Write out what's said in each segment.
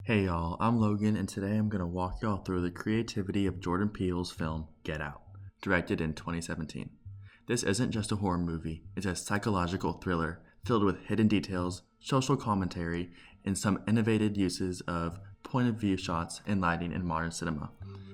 Hey y'all, I'm Logan, and today I'm going to walk y'all through the creativity of Jordan Peele's film Get Out, directed in 2017. This isn't just a horror movie, it's a psychological thriller filled with hidden details, social commentary, and some innovative uses of point of view shots and lighting in modern cinema.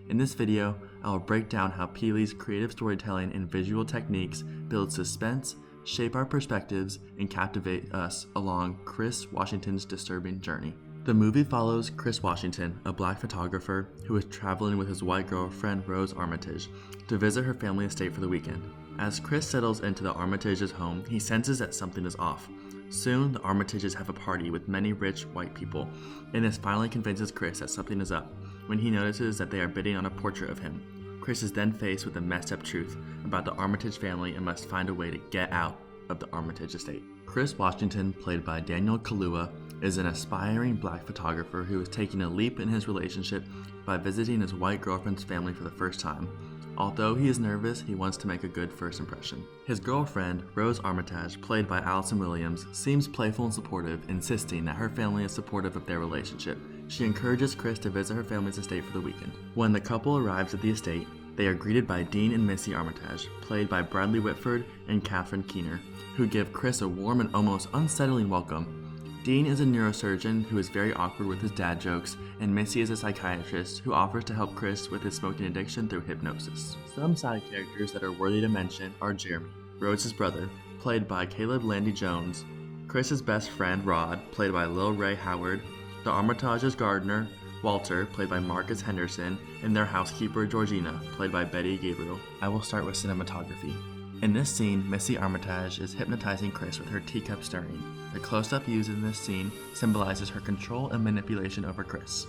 In this video, I will break down how Peele's creative storytelling and visual techniques build suspense, shape our perspectives, and captivate us along Chris Washington's disturbing journey. The movie follows Chris Washington, a black photographer who is traveling with his white girlfriend Rose Armitage to visit her family estate for the weekend. As Chris settles into the Armitages' home, he senses that something is off. Soon, the Armitages have a party with many rich white people, and this finally convinces Chris that something is up when he notices that they are bidding on a portrait of him. Chris is then faced with the messed up truth about the Armitage family and must find a way to get out of the Armitage estate. Chris Washington, played by Daniel Kaluuya, is an aspiring black photographer who is taking a leap in his relationship by visiting his white girlfriend's family for the first time. Although he is nervous, he wants to make a good first impression. His girlfriend, Rose Armitage, played by Allison Williams, seems playful and supportive, insisting that her family is supportive of their relationship. She encourages Chris to visit her family's estate for the weekend. When the couple arrives at the estate, they are greeted by Dean and Missy Armitage, played by Bradley Whitford and Catherine Keener, who give Chris a warm and almost unsettling welcome. Dean is a neurosurgeon who is very awkward with his dad jokes, and Missy is a psychiatrist who offers to help Chris with his smoking addiction through hypnosis. Some side characters that are worthy to mention are Jeremy, Rose's brother, played by Caleb Landy Jones, Chris's best friend Rod, played by Lil Ray Howard, the Armitage's gardener, Walter, played by Marcus Henderson, and their housekeeper Georgina, played by Betty Gabriel. I will start with cinematography. In this scene, Missy Armitage is hypnotizing Chris with her teacup stirring. The close-up used in this scene symbolizes her control and manipulation over Chris.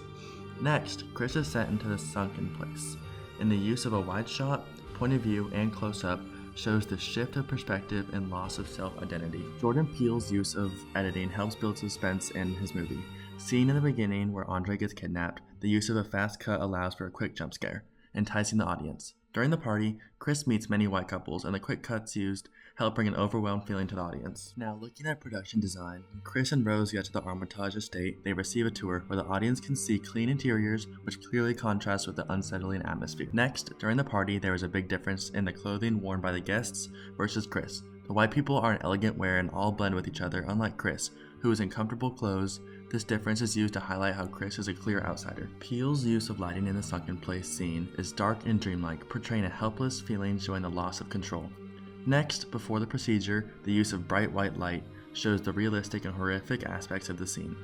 Next, Chris is sent into the sunken place, and the use of a wide shot, point of view, and close-up shows the shift of perspective and loss of self-identity. Jordan Peele's use of editing helps build suspense in his movie. Seen in the beginning where Andre gets kidnapped, the use of a fast cut allows for a quick jump scare, enticing the audience. During the party, Chris meets many white couples, and the quick cuts used help bring an overwhelmed feeling to the audience. Now, looking at production design, when Chris and Rose get to the Armitage estate, they receive a tour where the audience can see clean interiors, which clearly contrasts with the unsettling atmosphere. Next, during the party, there is a big difference in the clothing worn by the guests versus Chris. The white people are in elegant wear and all blend with each other, unlike Chris, who is in comfortable clothes. This difference is used to highlight how Chris is a clear outsider. Peele's use of lighting in the sunken place scene is dark and dreamlike, portraying a helpless feeling showing the loss of control. Next, before the procedure, the use of bright white light shows the realistic and horrific aspects of the scene.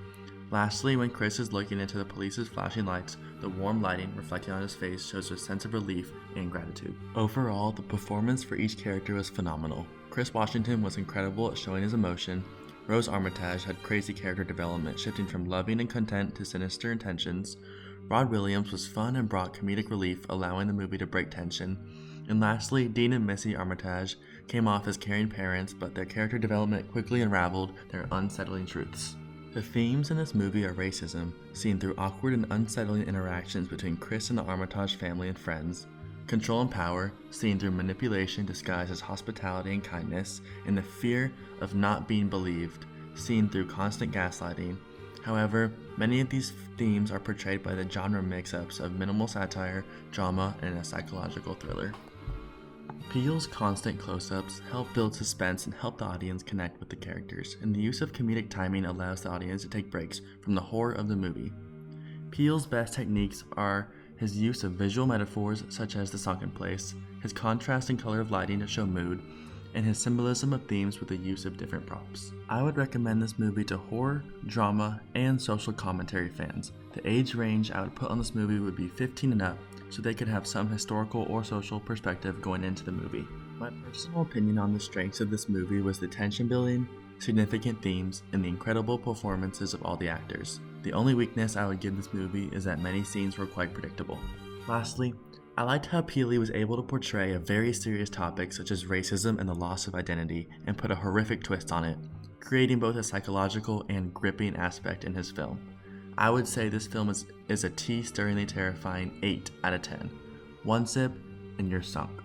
Lastly, when Chris is looking into the police's flashing lights, the warm lighting reflecting on his face shows a sense of relief and gratitude. Overall, the performance for each character was phenomenal. Chris Washington was incredible at showing his emotion. Rose Armitage had crazy character development, shifting from loving and content to sinister intentions. Rod Williams was fun and brought comedic relief, allowing the movie to break tension. And lastly, Dean and Missy Armitage came off as caring parents, but their character development quickly unraveled their unsettling truths. The themes in this movie are racism, seen through awkward and unsettling interactions between Chris and the Armitage family and friends, control and power, seen through manipulation disguised as hospitality and kindness, and the fear of not being believed, seen through constant gaslighting. However, many of these themes are portrayed by the genre mix-ups of minimal satire, drama, and a psychological thriller. Peele's constant close-ups help build suspense and help the audience connect with the characters, and the use of comedic timing allows the audience to take breaks from the horror of the movie. Peele's best techniques are his use of visual metaphors such as the sunken place, his contrast and color of lighting to show mood, and his symbolism of themes with the use of different props. I would recommend this movie to horror, drama, and social commentary fans. The age range I would put on this movie would be 15 and up, so they could have some historical or social perspective going into the movie. My personal opinion on the strengths of this movie was the tension building, significant themes, and the incredible performances of all the actors. The only weakness I would give this movie is that many scenes were quite predictable. Lastly, I liked how Peele was able to portray a very serious topic such as racism and the loss of identity and put a horrific twist on it, creating both a psychological and gripping aspect in his film. I would say this film is a tea-stirringly terrifying 8 out of 10. One sip and you're sunk.